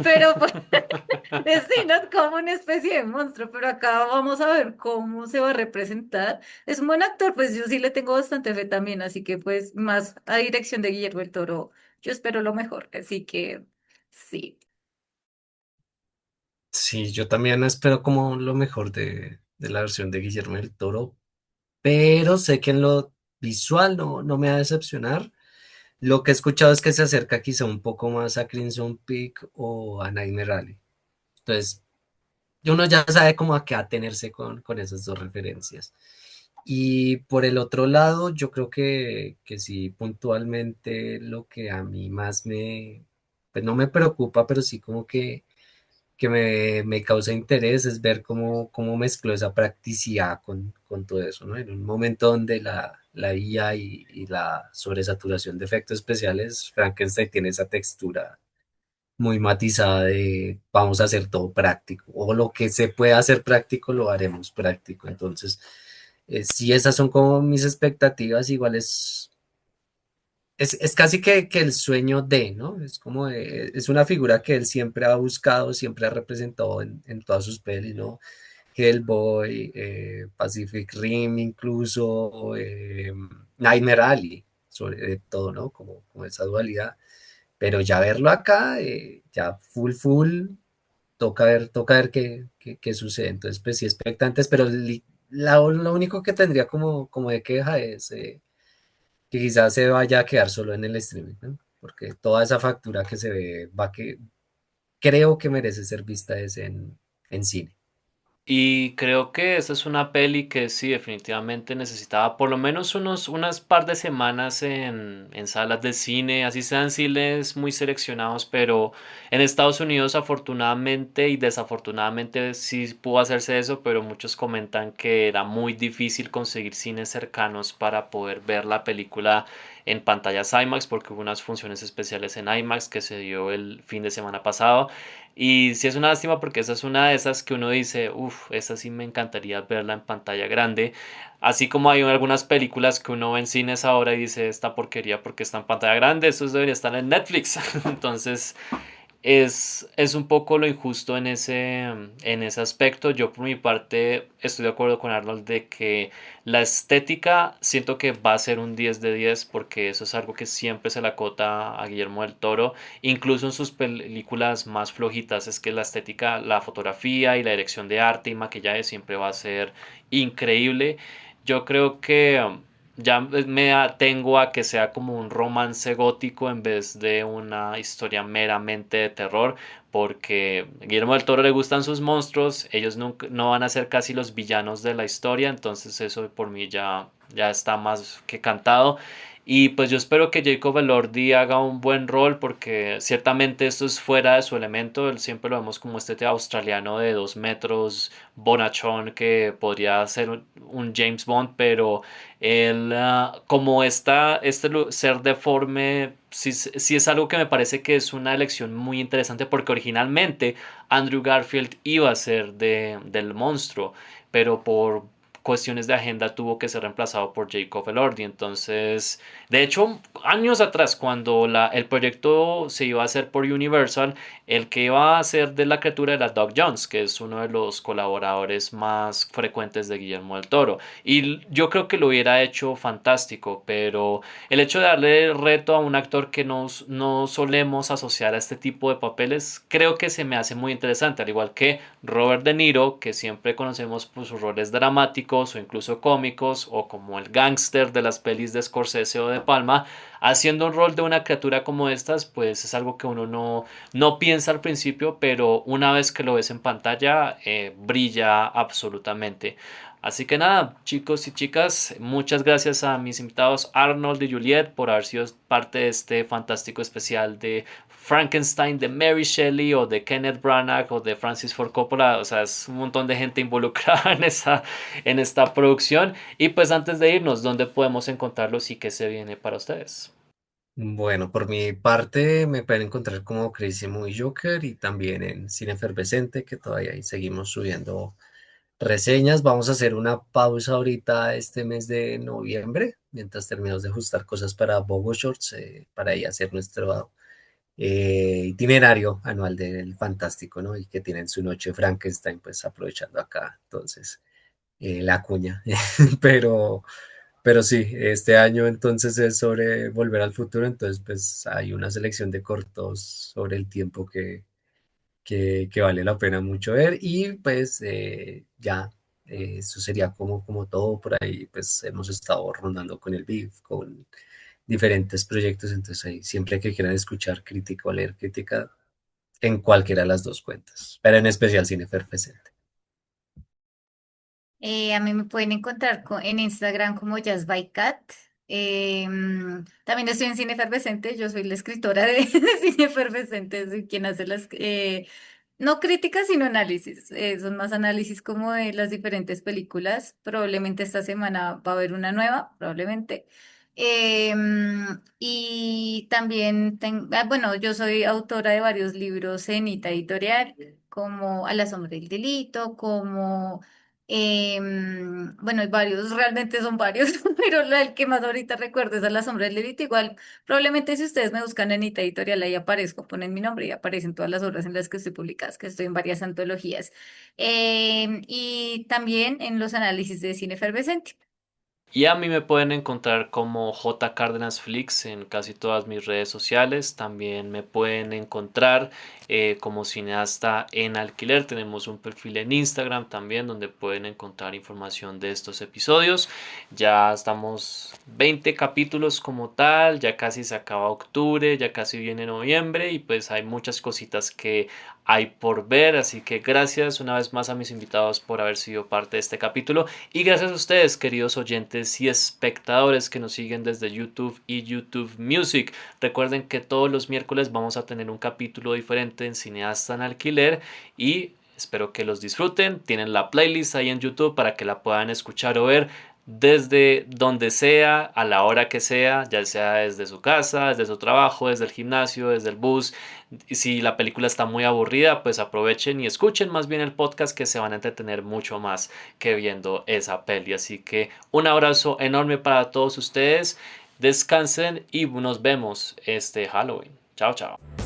pero pues, sí, no es como una especie de monstruo, pero acá vamos a ver cómo se va a representar. Es un buen actor, pues yo sí le tengo bastante fe también, así que pues más a dirección de Guillermo del Toro, yo espero lo mejor, así que sí. Sí, yo también espero como lo mejor de la versión de Guillermo del Toro, pero sé que en lo visual no me va a decepcionar. Lo que he escuchado es que se acerca quizá un poco más a Crimson Peak o a Nightmare Alley. Entonces, uno ya sabe cómo a qué atenerse con esas dos referencias. Y por el otro lado, yo creo que sí, puntualmente lo que a mí más pues no me preocupa, pero sí como que me causa interés es ver cómo mezcló esa practicidad con todo eso, ¿no? En un momento donde la IA y la sobresaturación de efectos especiales, Frankenstein tiene esa textura muy matizada de vamos a hacer todo práctico, o lo que se pueda hacer práctico lo haremos práctico. Entonces, si esas son como mis expectativas, igual es casi que el sueño de, ¿no? Es como, es una figura que él siempre ha buscado, siempre ha representado en todas sus pelis, ¿no? Hellboy, Pacific Rim incluso, Nightmare Alley, sobre todo, ¿no? Como esa dualidad. pero ya verlo acá, ya full, toca ver qué sucede. Entonces, pues sí, expectantes, pero lo único que tendría como de queja es que quizás se vaya a quedar solo en el streaming, ¿no? Porque toda esa factura que se ve, creo que merece ser vista es en cine. Y creo que esta es una peli que sí, definitivamente necesitaba por lo menos unas par de semanas en salas de cine, así sean cines muy seleccionados, pero en Estados Unidos afortunadamente y desafortunadamente sí pudo hacerse eso, pero muchos comentan que era muy difícil conseguir cines cercanos para poder ver la película en pantallas IMAX porque hubo unas funciones especiales en IMAX que se dio el fin de semana pasado. Y sí es una lástima porque esa es una de esas que uno dice, uff, esa sí me encantaría verla en pantalla grande. Así como hay algunas películas que uno ve en cines ahora y dice, esta porquería porque está en pantalla grande, eso debería estar en Netflix. Entonces, es un poco lo injusto en ese aspecto. Yo por mi parte estoy de acuerdo con Arnold de que la estética siento que va a ser un 10 de 10 porque eso es algo que siempre se le acota a Guillermo del Toro, incluso en sus películas más flojitas, es que la estética, la fotografía y la dirección de arte y maquillaje siempre va a ser increíble. Yo creo que ya me atengo a que sea como un romance gótico en vez de una historia meramente de terror, porque a Guillermo del Toro le gustan sus monstruos, ellos nunca, no van a ser casi los villanos de la historia, entonces eso por mí ya está más que cantado. Y pues yo espero que Jacob Elordi haga un buen rol porque ciertamente esto es fuera de su elemento, él siempre lo vemos como este australiano de 2 metros, bonachón que podría ser un James Bond, pero él, como ser deforme, sí es algo que me parece que es una elección muy interesante porque originalmente Andrew Garfield iba a ser del monstruo, pero por cuestiones de agenda tuvo que ser reemplazado por Jacob Elordi. Entonces, de hecho, años atrás, cuando el proyecto se iba a hacer por Universal, el que iba a hacer de la criatura era Doug Jones, que es uno de los colaboradores más frecuentes de Guillermo del Toro. Y yo creo que lo hubiera hecho fantástico, pero el hecho de darle reto a un actor que no solemos asociar a este tipo de papeles, creo que se me hace muy interesante, al igual que Robert De Niro, que siempre conocemos por sus roles dramáticos o incluso cómicos, o como el gángster de las pelis de Scorsese o de Palma, haciendo un rol de una criatura como estas, pues es algo que uno no piensa al principio, pero una vez que lo ves en pantalla, brilla absolutamente. Así que nada, chicos y chicas, muchas gracias a mis invitados Arnold y Juliet por haber sido parte de este fantástico especial de Frankenstein de Mary Shelley o de Kenneth Branagh o de Francis Ford Coppola. O sea, es un montón de gente involucrada en esta producción. Y pues antes de irnos, ¿dónde podemos encontrarlos y qué se viene para ustedes? Bueno, por mi parte me pueden encontrar como Crazy Movie Joker y también en Cine Efervescente, que todavía ahí seguimos subiendo reseñas. Vamos a hacer una pausa ahorita este mes de noviembre, mientras terminamos de ajustar cosas para Bogo Shorts, para ahí hacer nuestro itinerario anual del Fantástico, ¿no? Y que tienen su noche Frankenstein, pues aprovechando acá, entonces, la cuña. Pero, pero sí, este año entonces es sobre Volver al Futuro, entonces pues hay una selección de cortos sobre el tiempo que vale la pena mucho ver y pues ya, eso sería como todo por ahí, pues hemos estado rondando con el BIF, con diferentes proyectos, entonces ahí siempre que quieran escuchar crítica o leer crítica en cualquiera de las dos cuentas, pero en especial Cine Efervescente. A mí me pueden encontrar en Instagram como Just by Cat. También estoy en Cine Efervescente, yo soy la escritora de Cine Efervescente, soy quien hace no críticas, sino análisis. Son más análisis como de las diferentes películas. Probablemente esta semana va a haber una nueva, probablemente. Y también, bueno, yo soy autora de varios libros en Ita Editorial, como A la sombra del delito, como... bueno, hay varios, realmente son varios, pero el que más ahorita recuerdo es A la sombra del delito. Igual, probablemente si ustedes me buscan en Ita Editorial, ahí aparezco, ponen mi nombre y aparecen todas las obras en las que estoy publicadas, que estoy en varias antologías. Y también en los análisis de cine efervescente. Y a mí me pueden encontrar como J Cárdenas Flix en casi todas mis redes sociales. También me pueden encontrar como cineasta en alquiler. Tenemos un perfil en Instagram también donde pueden encontrar información de estos episodios. Ya estamos 20 capítulos como tal, ya casi se acaba octubre, ya casi viene noviembre y pues hay muchas cositas que hay por ver. Así que gracias una vez más a mis invitados por haber sido parte de este capítulo y gracias a ustedes, queridos oyentes y espectadores que nos siguen desde YouTube y YouTube Music. Recuerden que todos los miércoles vamos a tener un capítulo diferente en Cineasta en Alquiler y espero que los disfruten. Tienen la playlist ahí en YouTube para que la puedan escuchar o ver desde donde sea, a la hora que sea, ya sea desde su casa, desde su trabajo, desde el gimnasio, desde el bus. Y si la película está muy aburrida, pues aprovechen y escuchen más bien el podcast, que se van a entretener mucho más que viendo esa peli. Así que un abrazo enorme para todos ustedes. Descansen y nos vemos este Halloween. Chao, chao.